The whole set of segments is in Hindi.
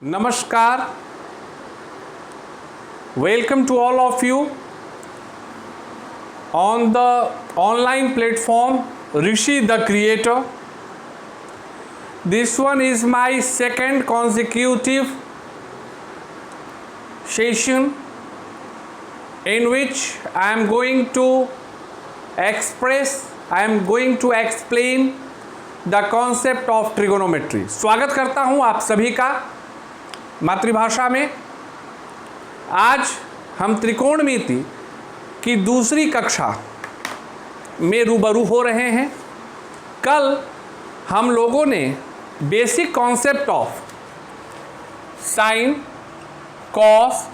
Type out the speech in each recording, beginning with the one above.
Namaskar. Welcome to all of you on the online platform Rishi the Creator. This one is my second consecutive session in which I am going to explain the concept of trigonometry. स्वागत करता हूं आप सभी का मातृभाषा में। आज हम त्रिकोणमिति की दूसरी कक्षा में रूबरू हो रहे हैं। कल हम लोगों ने basic concept of sine, cos,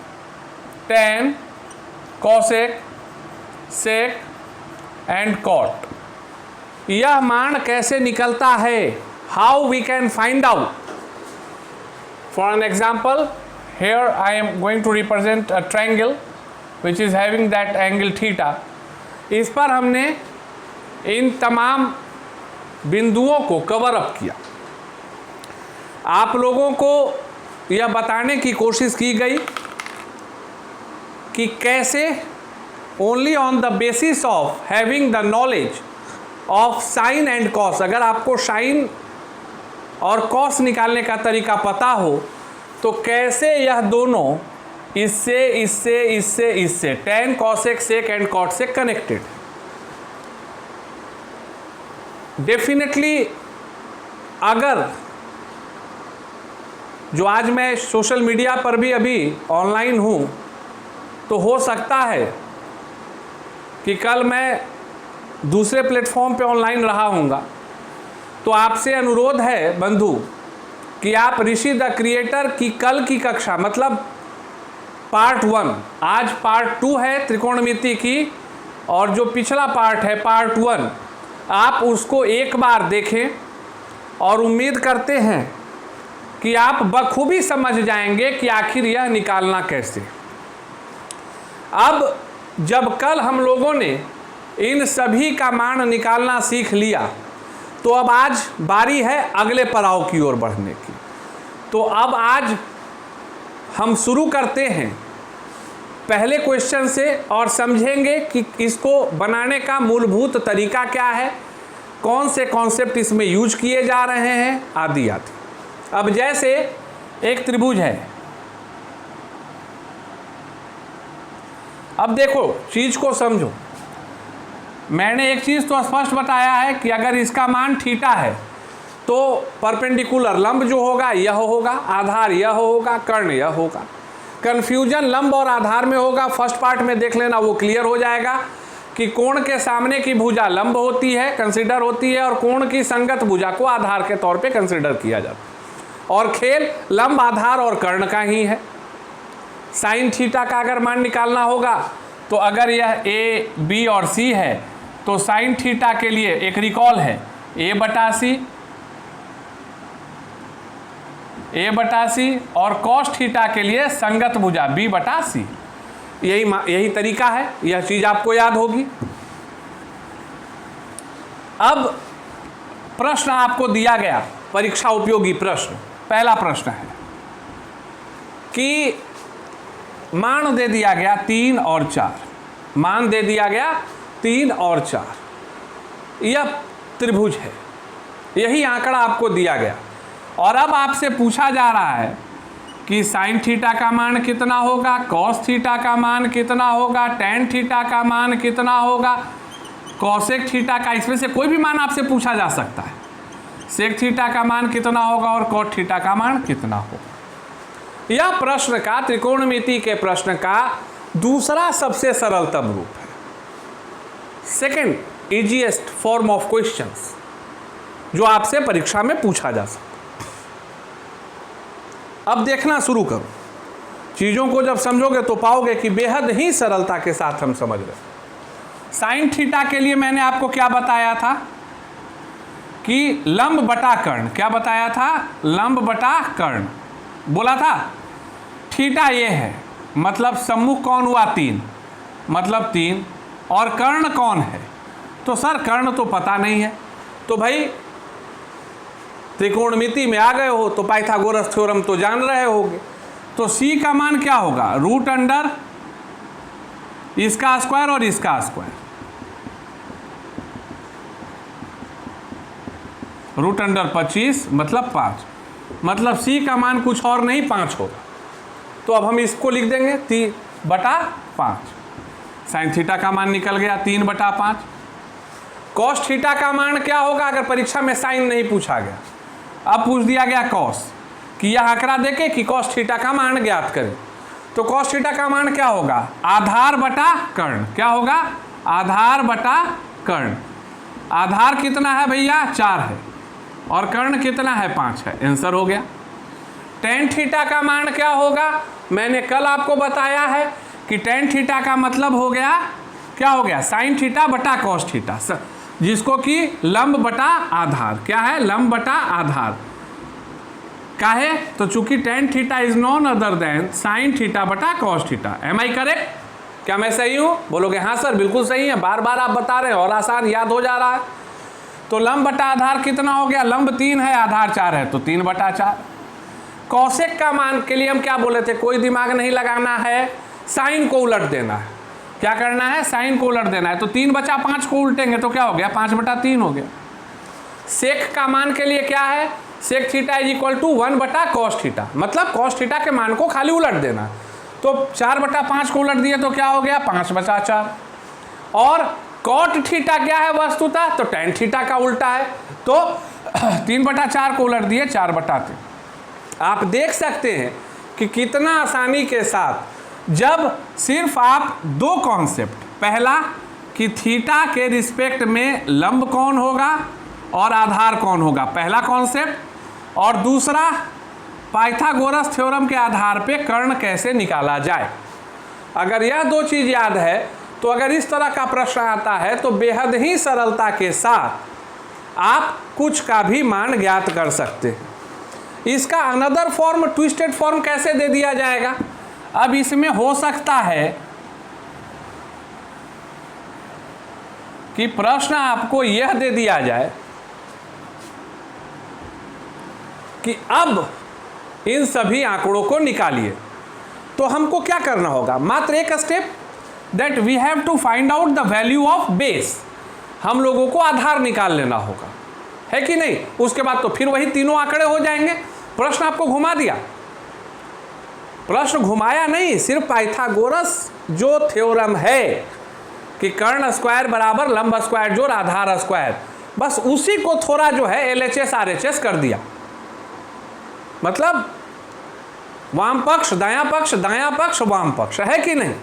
tan, cosec, sec and cot, यह मान कैसे निकलता है, how we can find out. For an example, here I am going to represent a triangle which is having that angle theta. इस पर हमने इन तमाम बिंदुओं को कवर अप किया। आप लोगों को यह बताने की कोशिश की गई कि कैसे only on the basis of having the knowledge of sin and cos, अगर आपको साइन और कॉस निकालने का तरीका पता हो तो कैसे यह दोनों इससे tan, cosec, sec and cot से कनेक्टेड। डेफिनेटली अगर जो आज मैं सोशल मीडिया पर भी अभी ऑनलाइन हूँ तो हो सकता है कि कल मैं दूसरे प्लेटफॉर्म पे ऑनलाइन रहा हूँगा, तो आपसे अनुरोध है बंधु कि आप ऋषि द क्रिएटर की कल की कक्षा मतलब पार्ट 1, आज पार्ट 2 है त्रिकोणमिति की, और जो पिछला पार्ट है पार्ट 1, आप उसको एक बार देखें और उम्मीद करते हैं कि आप बखूबी समझ जाएंगे कि आखिर यह निकालना कैसे। अब जब कल हम लोगों ने इन सभी का मान निकालना सीख लिया तो अब आज बारी है अगले पड़ाव की ओर बढ़ने की। तो अब आज हम शुरू करते हैं पहले क्वेश्चन से और समझेंगे कि इसको बनाने का मूलभूत तरीका क्या है, कौन से कॉन्सेप्ट इसमें यूज किए जा रहे हैं, आदि आदि। अब जैसे एक त्रिभुज है, अब देखो चीज को समझो। मैंने एक चीज़ तो स्पष्ट बताया है कि अगर इसका मान थीटा है तो परपेंडिकुलर लंब जो होगा यह होगा, आधार यह होगा, कर्ण यह होगा। कन्फ्यूजन लंब और आधार में होगा, फर्स्ट पार्ट में देख लेना, वो क्लियर हो जाएगा कि कोण के सामने की भुजा लंब होती है, कंसिडर होती है, और कोण की संगत भुजा को आधार के तौर पे कंसिडर किया जाता है। और खेल लंब, आधार और कर्ण का ही है। साइन थीटा का अगर मान निकालना होगा तो अगर यह ए, बी और सी है तो साइन थीटा के लिए एक रिकॉल है ए बटा सी और कॉस थीटा के लिए संगत भुजा बी बटा सी। यही तरीका है, यह चीज़ आपको याद होगी। अब प्रश्न आपको दिया गया, परीक्षा उपयोगी प्रश्न। पहला प्रश्न है कि मान दे दिया गया 3 और 4, मान दे दिया गया 3 और 4, यह त्रिभुज है, यही आंकड़ा आपको दिया गया। और अब आपसे पूछा जा रहा है कि साइन थीटा का मान कितना होगा, कॉस थीटा का मान कितना होगा, टैन थीटा का मान कितना होगा, कॉसेक थीटा का, इसमें से कोई भी मान आपसे पूछा जा सकता है, सेक थीटा का मान कितना होगा और कॉट थीटा का मान कितना होगा। यह प्रश्न का, त्रिकोणमिति के प्रश्न का दूसरा सबसे सरलतम रूप है, second easiest form of questions जो आपसे परीक्षा में पूछा जा सकता है। अब देखना शुरू करो, चीज़ों को जब समझोगे तो पाओगे कि बेहद ही सरलता के साथ हम समझ रहे। साइन थीटा के लिए मैंने आपको क्या बताया था कि लंब बटा कर्ण, क्या बताया था, लंब बटा कर्ण बोला था। थीटा ये है, मतलब सम्मुख कौन हुआ 3, मतलब 3, और कर्ण कौन है, तो सर कर्ण तो पता नहीं है। तो भाई त्रिकोणमिति में आ गए हो तो पाइथागोरस थ्योरम तो जान रहे होगे। तो c का मान क्या होगा, रूट अंडर इसका स्क्वायर और इसका स्क्वायर, रूट अंडर 25 मतलब 5, मतलब c का मान कुछ और नहीं 5 होगा। तो अब हम इसको लिख देंगे 3/5। साइन थीटा का मान निकल गया 3/5। कॉस थीटा का मान क्या होगा, अगर परीक्षा में साइन नहीं पूछा गया, अब पूछ दिया गया कॉस, कि यह आंकड़ा देके कि कॉस थीटा का मान ज्ञात करें। तो कॉस थीटा का मान क्या होगा, आधार बटा कर्ण। क्या होगा, आधार बटा कर्ण। आधार कितना है भैया, 4 है, और कर्ण कितना है, 5 है। आंसर हो गया। टेन थीटा का मान क्या होगा, मैंने कल आपको बताया है कि टेन थीटा का मतलब हो गया, क्या हो गया, साइन थीटा बटा कॉस थीटा, जिसको कि लंब बटा आधार। क्या है, लंब बटा आधार। काहे, तो चूंकि tan theta is none other than sine theta बटा cos theta. Am I correct? क्या मैं सही हूं? बोलोगे हाँ सर बिल्कुल सही है, बार बार आप बता रहे हैं और आसान याद हो जा रहा है। तो लंब बटा आधार कितना हो गया, लंब 3 है, आधार 4 है, तो 3/4। कौशिक का मान के लिए हम क्या बोले थे, कोई दिमाग नहीं लगाना है, साइन को उलट देना है। क्या करना है, साइन को उलट देना है। तो 3/5 को उल्टेंगे तो क्या हो गया, 5/3 हो गया। सेक का मान के लिए क्या है, sec theta is equal to 1/cos theta, मतलब cos थीटा के मान को खाली उलट देना। तो 4/5 को उलट दिए तो क्या हो गया, 5/4। और कॉट थीटा क्या है वस्तुतः, तो टेन थीटा का उल्टा है, तो 3/4 को उलट दिए 4/3। आप देख सकते हैं कि कितना आसानी के साथ, जब सिर्फ आप 2 कॉन्सेप्ट, पहला कि थीटा के रिस्पेक्ट में लंब कौन होगा और आधार कौन होगा, पहला कॉन्सेप्ट, और दूसरा पाइथागोरस थ्योरम के आधार पे कर्ण कैसे निकाला जाए। अगर यह 2 चीज़ याद है तो अगर इस तरह का प्रश्न आता है तो बेहद ही सरलता के साथ आप कुछ का भी मान ज्ञात कर सकते हैं। इसका अनदर फॉर्म, ट्विस्टेड फॉर्म कैसे दे दिया जाएगा, अब इसमें हो सकता है कि प्रश्न आपको यह दे दिया जाए कि अब इन सभी आंकड़ों को निकालिए। तो हमको क्या करना होगा, मात्र एक step, that we have to find out the value of base. हम लोगों को आधार निकाल लेना होगा, है कि नहीं। उसके बाद तो फिर वही तीनों आंकड़े हो जाएंगे। प्रश्न आपको घुमा दिया, प्रश्न घुमाया नहीं, सिर्फ पाइथागोरस जो थ्योरम है कि कर्ण स्क्वायर बराबर लंब स्क्वायर जोड़ आधार स्क्वायर, बस उसी को थोड़ा जो है LHS RHS कर दिया। मतलब वाम पक्ष दायां पक्ष, दायां पक्ष वाम पक्ष, है कि नहीं।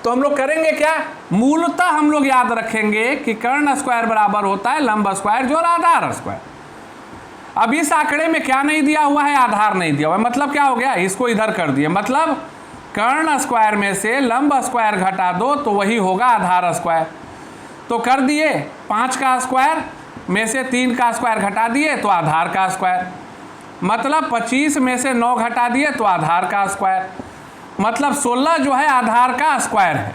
तो हम लोग करेंगे क्या, मूलतः हम लोग याद रखेंगे कि कर्ण स्क्वायर बराबर होता है लंब स्क्वायर जोड़ आधार स्क्वायर। अब इस आंकड़े में क्या नहीं दिया हुआ है, आधार नहीं दिया हुआ है, मतलब क्या हो गया, इसको इधर कर दिए, मतलब कर्ण स्क्वायर में से लंब स्क्वायर घटा दो तो वही होगा आधार स्क्वायर। तो कर दिए, 5 का स्क्वायर में से 3 का स्क्वायर घटा दिए तो आधार का स्क्वायर, मतलब 25 में से 9 घटा दिए तो आधार का स्क्वायर, मतलब 16 जो है आधार का स्क्वायर है।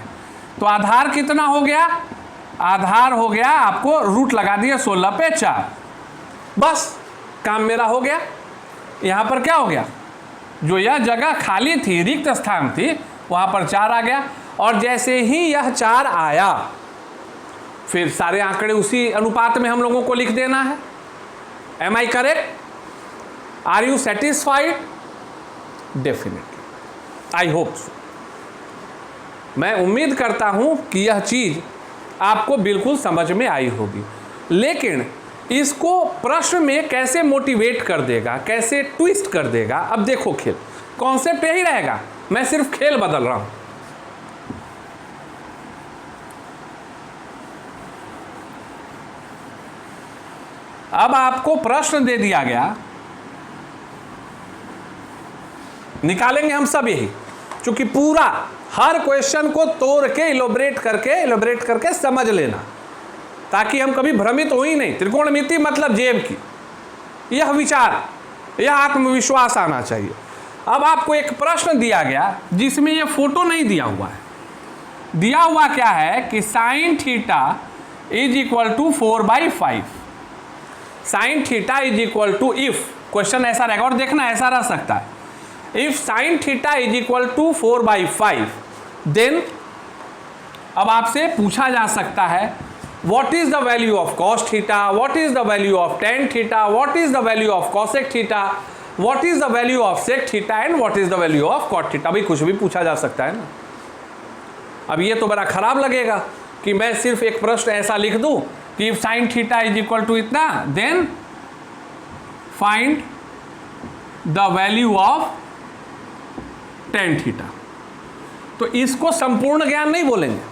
तो आधार कितना हो गया, आधार हो गया, आपको रूट लगा दिए 16 पे 4, बस काम मेरा हो गया। यहाँ पर क्या हो गया, जो यह जगह खाली थी, रिक्त स्थान थी, वहाँ पर 4 आ गया। और जैसे ही यह 4 आया, फिर सारे आंकड़े उसी अनुपात में हम लोगों को लिख देना है। Am I correct? Are you satisfied? Definitely, I hope so. मैं उम्मीद करता हूँ कि यह चीज़ आपको बिल्कुल समझ में आई होगी। लेकिन इसको प्रश्न में कैसे मोटिवेट कर देगा, कैसे ट्विस्ट कर देगा, अब देखो खेल, कॉन्सेप्ट यही रहेगा, मैं सिर्फ खेल बदल रहा हूं। अब आपको प्रश्न दे दिया गया, निकालेंगे हम सब यही, क्योंकि पूरा हर क्वेश्चन को तोड़ के इलोबरेट करके समझ लेना, ताकि हम कभी भ्रमित हो ही नहीं। त्रिकोणमिति मतलब जेब की, यह विचार, यह आत्मविश्वास आना चाहिए। अब आपको एक प्रश्न दिया गया जिसमें यह फोटो नहीं दिया हुआ है, दिया हुआ क्या है कि sine theta is equal to 4/5। Sine theta is equal to, if question ऐसा रहेगा, और देखना ऐसा रह सकता है, if sine theta is equal to 4/5 then अब आपसे पूछा जा सकता है what is the value of cos theta, what is the value of tan theta, what is the value of cosec theta, what is the value of sec theta and what is the value of cot theta। भाई कुछ भी पूछा जा सकता है ना। अब ये तो बड़ा खराब लगेगा कि मैं सिर्फ एक प्रश्न ऐसा लिख दूं कि if sin theta is equal to इतना then find the value of tan theta। तो इसको संपूर्ण ज्ञान नहीं बोलेंगे।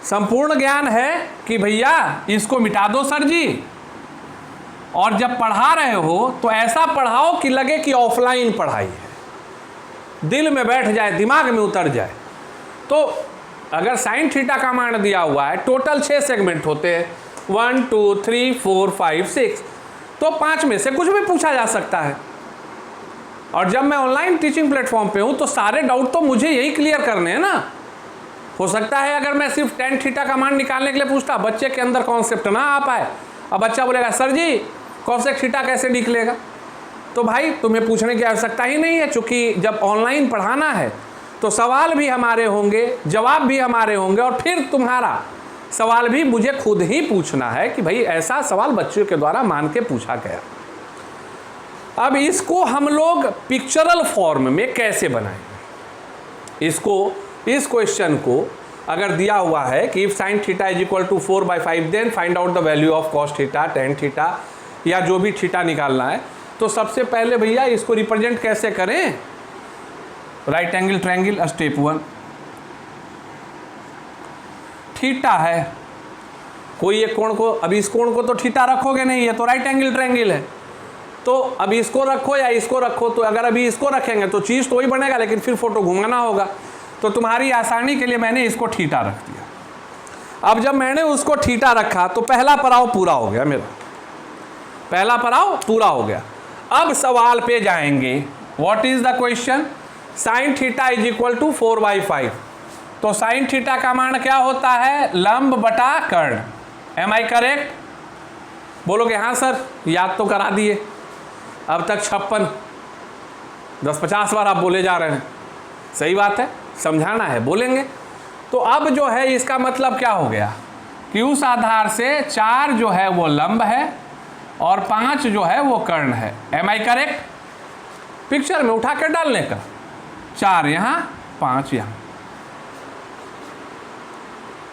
संपूर्ण ज्ञान है कि भैया इसको मिटा दो सर जी, और जब पढ़ा रहे हो तो ऐसा पढ़ाओ कि लगे कि ऑफलाइन पढ़ाई है, दिल में बैठ जाए, दिमाग में उतर जाए। तो अगर साइन थीटा का मान दिया हुआ है, टोटल 6 सेगमेंट होते हैं, 1 2 3 4 5 6, तो 5 में से कुछ भी पूछा जा सकता है। और जब मैं ऑनलाइन टीचिंग प्लेटफॉर्म पे हूँ तो सारे डाउट तो मुझे यही क्लियर करने हैं ना। हो सकता है अगर मैं सिर्फ tan थीटा का मान निकालने के लिए पूछता, बच्चे के अंदर कॉन्सेप्ट ना आ पाए, अब बच्चा बोलेगा सर जी cosec थीटा कैसे निकलेगा। तो भाई तुम्हें पूछने की आवश्यकता ही नहीं है, चूँकि जब ऑनलाइन पढ़ाना है तो सवाल भी हमारे होंगे, जवाब भी हमारे होंगे, और फिर तुम्हारा सवाल भी मुझे खुद ही पूछना है कि भाई ऐसा सवाल बच्चों के द्वारा मान के पूछा गया। अब इसको हम लोग पिक्चरल फॉर्म में कैसे बनाएंगे। इस क्वेश्चन को अगर दिया हुआ है कि if sine theta is equal to 4/5 then find out the value of cos theta, tan theta, या जो भी थीटा निकालना है, तो सबसे पहले भैया इसको रिप्रेजेंट कैसे करें। Right angle triangle step 1, theta है कोई एक कोण को, अब इस कोण को तो थीटा रखोगे नहीं, ये तो राइट एंगल ट्रायंगल है, तो अब इसको रखो या इसको रखो, तो अगर अभी इसको रखेंगे तो चीज़ तो वही बनेगा, लेकिन फिर फोटो घुमाना होगा। तो तुम्हारी आसानी के लिए मैंने इसको थीटा रख दिया। अब जब मैंने उसको थीटा रखा तो पहला पड़ाव पूरा हो गया, मेरा पहला पड़ाव पूरा हो गया। अब सवाल पे जाएंगे, what is the question, sine theta is equal to 4/5। तो साइन थीटा का मान क्या होता है, लंब बटा कर्ण। M I correct? बोलोगे हाँ सर, याद तो करा दिए, अब तक 56 10-50 बार आप बोले जा रहे हैं। सही बात है, समझाना है, बोलेंगे। तो अब जो है इसका मतलब क्या हो गया कि उस आधार से 4 जो है वो लंब है और 5 जो है वो कर्ण है। Am I correct? पिक्चर में उठा कर डालने का, 4 यहाँ 5 यहाँ।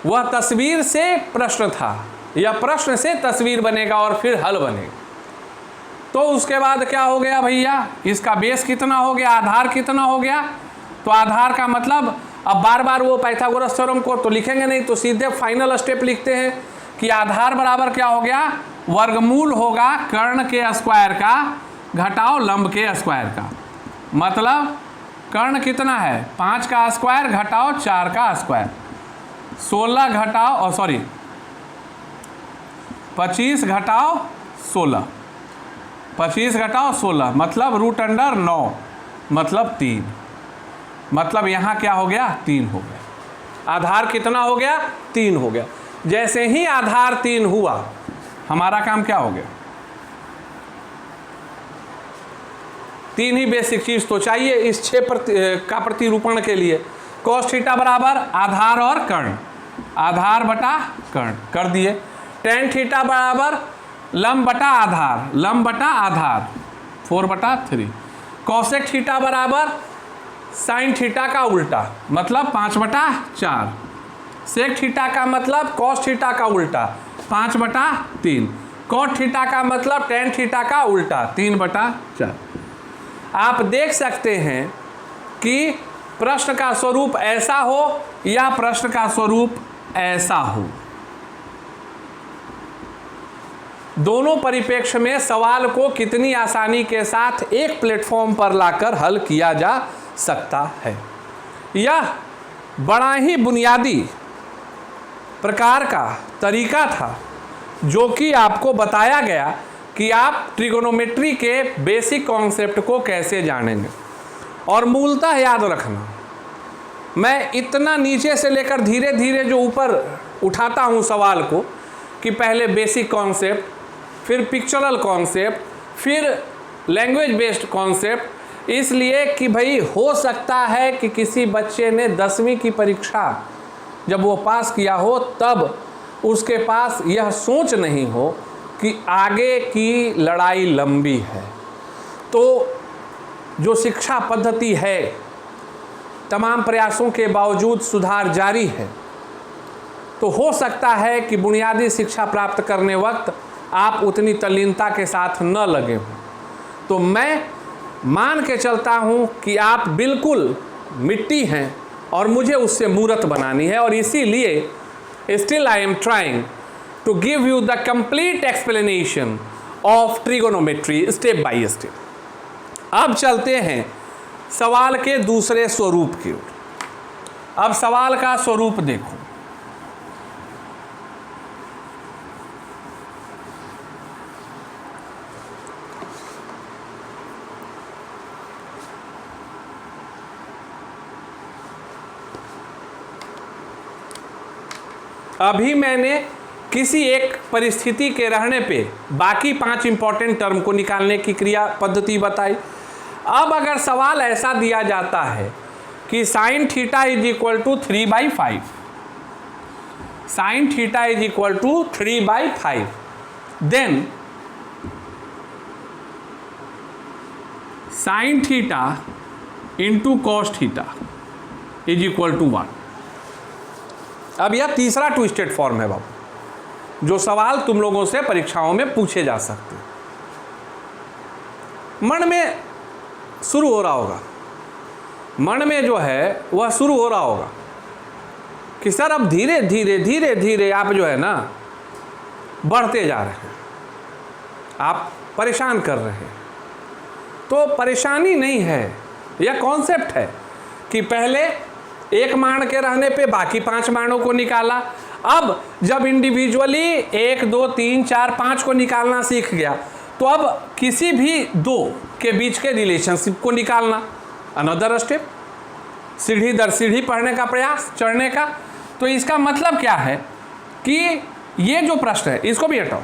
वह तस्वीर से प्रश्न था, या प्रश्न से तस्वीर बनेगा और फिर हल बनेगा। तो उसके बाद क्या हो गया भैया, इसका बेस कितना हो गया, आधार कितना हो गया। तो आधार का मतलब अब बार बार वो पाइथागोरस थ्योरम को तो लिखेंगे नहीं, तो सीधे फाइनल स्टेप लिखते हैं कि आधार बराबर क्या हो गया, वर्गमूल होगा कर्ण के स्क्वायर का घटाओ लंब के स्क्वायर का। मतलब कर्ण कितना है, 5 का स्क्वायर घटाओ 4 का स्क्वायर, 16 घटाओ 25 घटाओ 16, 25 घटाओ 16 मतलब √9 मतलब 3, मतलब यहाँ क्या हो गया, 3 हो गया। आधार कितना हो गया, 3 हो गया। जैसे ही आधार 3 हुआ, हमारा काम क्या हो गया, 3 ही बेसिक चीज तो चाहिए इस 6 का प्रतिरूपण के लिए। cos थीटा बराबर आधार और कर्ण, आधार बटा कर्ण कर दिए। tan थीटा बराबर लंब बटा आधार, लंब बटा आधार 4/3। cosec थीटा बराबर साइन थीटा का उल्टा मतलब 5/4। सेक थीटा का मतलब कॉस थीटा का उल्टा 5/3। कॉट थीटा का मतलब टेन थीटा का उल्टा 3/4। आप देख सकते हैं कि प्रश्न का स्वरूप ऐसा हो या प्रश्न का स्वरूप ऐसा हो, दोनों परिप्रेक्ष्य में सवाल को कितनी आसानी के साथ एक प्लेटफॉर्म पर लाकर हल किया जा सकता है। यह बड़ा ही बुनियादी प्रकार का तरीका था जो कि आपको बताया गया कि आप ट्रिगोनोमेट्री के बेसिक कॉन्सेप्ट को कैसे जानेंगे। और मूलतः याद रखना, मैं इतना नीचे से लेकर धीरे धीरे जो ऊपर उठाता हूँ सवाल को, कि पहले बेसिक कॉन्सेप्ट, फिर पिक्चरल कॉन्सेप्ट, फिर लैंग्वेज बेस्ड कॉन्सेप्ट, इसलिए कि भाई हो सकता है कि किसी बच्चे ने 10वीं की परीक्षा जब वो पास किया हो तब उसके पास यह सोच नहीं हो कि आगे की लड़ाई लंबी है। तो जो शिक्षा पद्धति है, तमाम प्रयासों के बावजूद सुधार जारी है। तो हो सकता है कि बुनियादी शिक्षा प्राप्त करने वक्त आप उतनी तल्लीनता के साथ न लगे हों। तो मैं मान के चलता हूँ कि आप बिल्कुल मिट्टी हैं और मुझे उससे मूर्त बनानी है, और इसीलिए still I am trying to give you the complete explanation of trigonometry step by step. अब चलते हैं सवाल के दूसरे स्वरूप की ओर। अब सवाल का स्वरूप देखो। अभी मैंने किसी एक परिस्थिति के रहने पे बाकी 5 इंपॉर्टेंट टर्म को निकालने की क्रिया पद्धति बताई। अब अगर सवाल ऐसा दिया जाता है कि sine theta is equal to 3/5, sine theta is equal to 3/5, then sine theta into cos theta is equal to 1। अब यह तीसरा ट्विस्टेड फॉर्म है बाबू, जो सवाल तुम लोगों से परीक्षाओं में पूछे जा सकते हैं। मन में शुरू हो रहा होगा, मन में जो है वह शुरू हो रहा होगा कि सर अब धीरे धीरे धीरे धीरे आप जो है ना बढ़ते जा रहे हैं, आप परेशान कर रहे हैं। तो परेशानी नहीं है, यह कॉन्सेप्ट है कि पहले एक मान के रहने पे बाकी 5 मानों को निकाला। अब जब इंडिविजुअली 1 2 3 4 5 को निकालना सीख गया, तो अब किसी भी 2 के बीच के रिलेशनशिप को निकालना, अनदर स्टेप, सीढ़ी दर सीढ़ी पढ़ने का प्रयास, चढ़ने का। तो इसका मतलब क्या है कि ये जो प्रश्न है इसको भी हटाओ,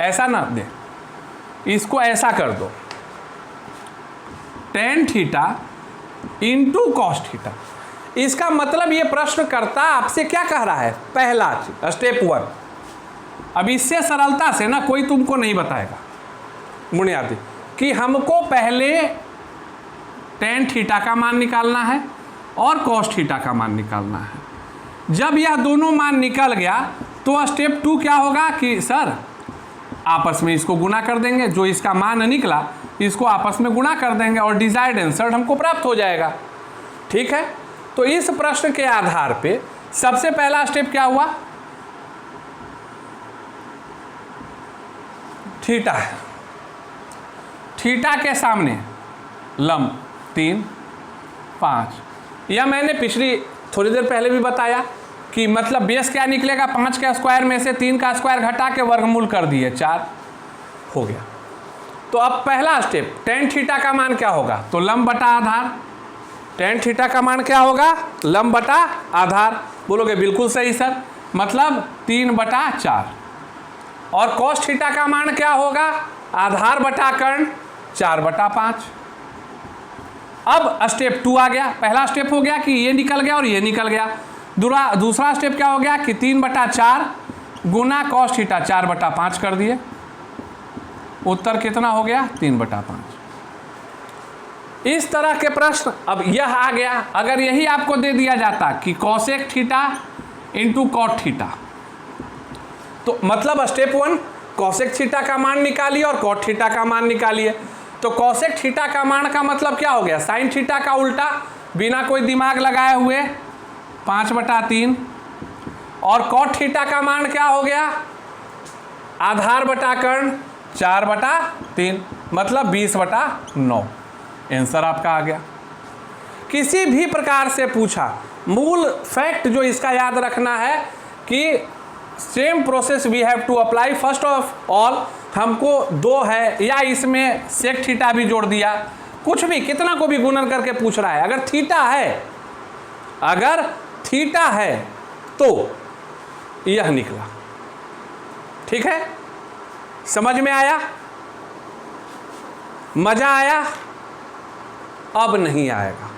ऐसा ना दे, इसको ऐसा कर दो, tan theta into cos theta. इसका मतलब ये प्रश्नकर्ता आपसे क्या कह रहा है, पहला स्टेप 1। अब इससे सरलता से ना कोई तुमको नहीं बताएगा बुनियादी कि हमको पहले tan थीटा का मान निकालना है और cos थीटा का मान निकालना है। जब यह दोनों मान निकल गया तो स्टेप 2 क्या होगा कि सर आपस में इसको गुना कर देंगे, जो इसका मान निकला इसको आपस में गुना कर देंगे और डिजायर्ड आंसर हमको प्राप्त हो जाएगा। ठीक है, तो इस प्रश्न के आधार पे सबसे पहला स्टेप क्या हुआ, थीटा है, थीटा के सामने लंब 3 5। यह मैंने पिछली थोड़ी देर पहले भी बताया कि मतलब बेस क्या निकलेगा, 5 का स्क्वायर में से 3 का स्क्वायर घटा के वर्गमूल कर दिए, 4 हो गया। तो अब पहला स्टेप tan थीटा का मान क्या होगा, तो लंब बटा आधार। tan थीटा का मान क्या होगा, लंब बटा आधार। बोलोगे बिल्कुल सही सर, मतलब 3/4। और cos थीटा का मान क्या होगा, आधार बटा कर्ण 4/5। अब स्टेप 2 आ गया। पहला स्टेप हो गया कि ये निकल गया और ये निकल गया। दूसरा स्टेप क्या हो गया कि 3/4 गुना cos थीटा 4/5 कर दिए। उत्तर कितना हो गया, 3/5। इस तरह के प्रश्न, अब यह आ गया। अगर यही आपको दे दिया जाता कि cosec theta into cot theta, तो मतलब स्टेप 1 cosec थीटा का मान निकालिए और cot थीटा का मान निकालिए। तो cosec थीटा का मान का मतलब क्या हो गया, sin थीटा का उल्टा, बिना कोई दिमाग लगाए हुए 5/3। और cot थीटा का मान क्या हो गया, आधार बटा कर्ण 4/3, मतलब 20/9। आंसर आपका आ गया। किसी भी प्रकार से पूछा, मूल फैक्ट जो इसका याद रखना है कि same process we have to apply. First of all हमको 2 है या इसमें सेक थीटा भी जोड़ दिया, कुछ भी कितना को भी गुणन करके पूछ रहा है। अगर थीटा है तो यह निकला, ठीक है, समझ में आया, मजा आया? अब नहीं आएगा,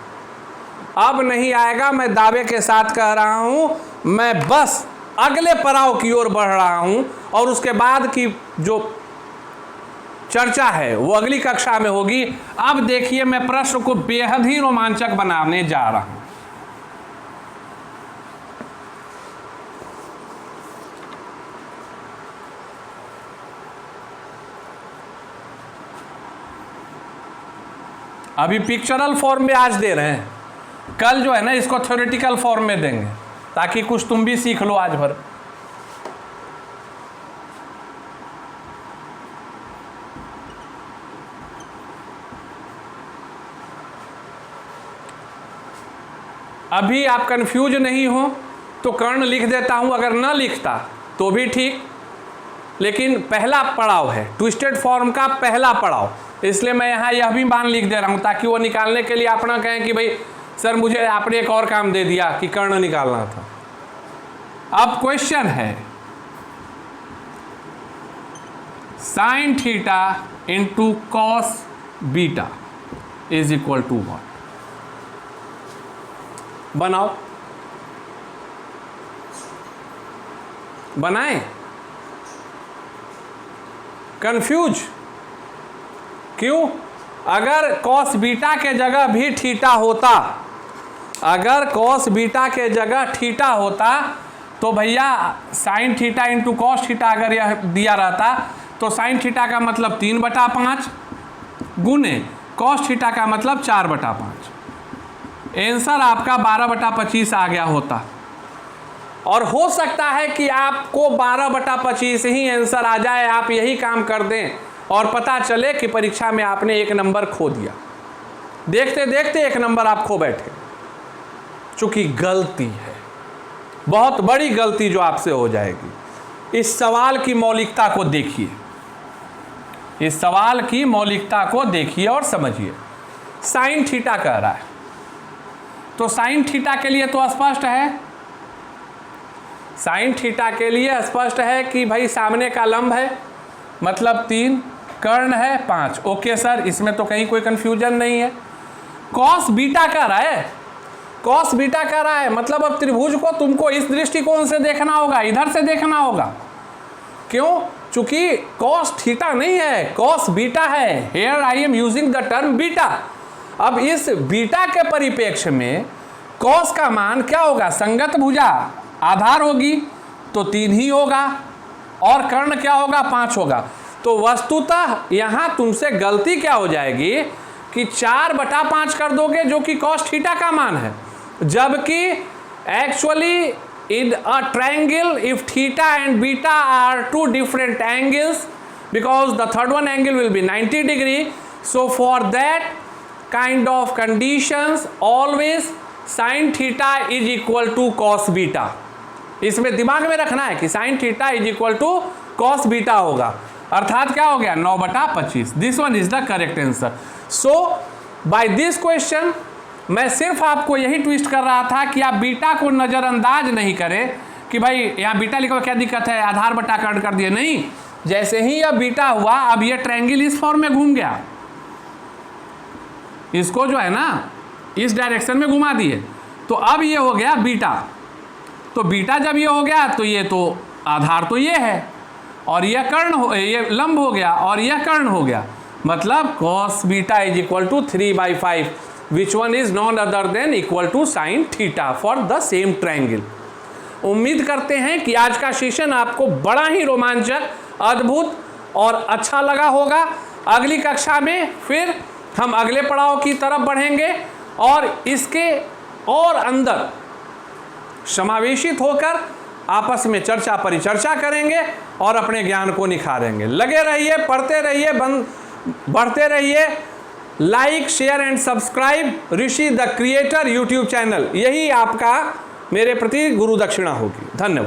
अब नहीं आएगा। मैं दावे के साथ कह रहा हूं, मैं बस अगले पड़ाव की ओर बढ़ रहा हूं और उसके बाद की जो चर्चा है वो अगली कक्षा में होगी। अब देखिए, मैं प्रश्न को बेहद ही रोमांचक बनाने जा रहा हूं। अभी पिक्चरल फॉर्म में आज दे रहे हैं, कल जो है ना इसको थ्योरेटिकल फॉर्म में देंगे, ताकि कुछ तुम भी सीख लो आज भर। अभी आप कंफ्यूज नहीं हो तो कर्ण लिख देता हूं, अगर ना लिखता तो भी ठीक, लेकिन पहला पड़ाव है, ट्विस्टेड फॉर्म का पहला पड़ाव, इसलिए मैं यहाँ यह भी मान लिख दे रहा हूँ ताकि वो निकालने के लिए आप ना कहें कि भाई सर मुझे आपने एक और काम दे दिया कि कर्ण निकालना था। अब क्वेश्चन है sine theta into cos beta is equal to what? बनाओ, बनाएं? कंफ्यूज क्यों? अगर कॉस बीटा के जगह भी थीटा होता, अगर कॉस बीटा के जगह थीटा होता तो भैया sign theta into cos theta अगर यह दिया रहता तो साइन थीटा का मतलब 3/5 गुने कॉस थीटा का मतलब 4/5, आंसर आपका 12/25 आ गया होता। और हो सकता है कि आपको 12/25 ही आंसर आ जाए, आप यही काम कर दें और पता चले कि परीक्षा में आपने 1 नंबर खो दिया, देखते देखते 1 नंबर आप खो बैठे। चूंकि गलती है, बहुत बड़ी गलती जो आपसे हो जाएगी। इस सवाल की मौलिकता को देखिए, इस सवाल की मौलिकता को देखिए और समझिए। साइन थीटा कह रहा है तो साइन थीटा के लिए तो स्पष्ट है, साइन थीटा के लिए स्पष्ट है कि भाई सामने का लंब है मतलब 3, कर्ण है 5। ओके सर, इसमें तो कहीं कोई कंफ्यूजन नहीं है। कॉस बीटा कह रहा है, कॉस बीटा कह रहा है मतलब अब त्रिभुज को तुमको इस दृष्टिकोण से देखना होगा, इधर से देखना होगा। क्यों? चूंकि कॉस थीटा नहीं है, कॉस बीटा है। Here I am using the term beta. अब इस बीटा के परिप्रेक्ष्य में कॉस का मान क्या होगा? संगत भुजा आधार होगी तो 3 ही होगा, और कर्ण क्या होगा? 5 होगा। तो वस्तुतः यहाँ तुमसे गलती क्या हो जाएगी कि 4/5 कर दोगे, जो कि कॉस थीटा का मान है, जबकि actually in a triangle if theta and beta are 2 different angles, because the third one angle will be 90 degree, so for that kind of conditions always sin theta is equal to cos beta। इसमें दिमाग में रखना है कि sin theta is equal to cos beta होगा, अर्थात क्या हो गया? 9/25। This one is the correct answer. So by this question मैं सिर्फ आपको यही ट्विस्ट कर रहा था कि आप बीटा को नज़रअंदाज नहीं करें कि भाई यहाँ बीटा लिखा, क्या दिक्कत है, आधार बटा कर्ण कर दिए। नहीं, जैसे ही यह बीटा हुआ अब ये ट्रायंगल इस फॉर्म में घूम गया, इसको जो है ना इस डायरेक्शन में घुमा दिए, तो अब ये हो गया बीटा। तो बीटा जब ये हो गया तो ये तो आधार तो ये है, और यह कर्ण हो, ये लंब हो गया और यह कर्ण हो गया, मतलब cos beta is equal to 3/5, which one is none other than equal to sin theta for the same triangle। उम्मीद करते हैं कि आज का सेशन आपको बड़ा ही रोमांचक, अद्भुत और अच्छा लगा होगा। अगली कक्षा में फिर हम अगले पड़ाव की तरफ बढ़ेंगे और इसके और अंदर समावेशित होकर आपस में चर्चा परिचर्चा करेंगे और अपने ज्ञान को निखारेंगे। लगे रहिए, पढ़ते रहिए, बढ़ते रहिए। Like, share and subscribe Rishi the creator YouTube channel, यही आपका मेरे प्रति गुरु दक्षिणा होगी। धन्यवाद।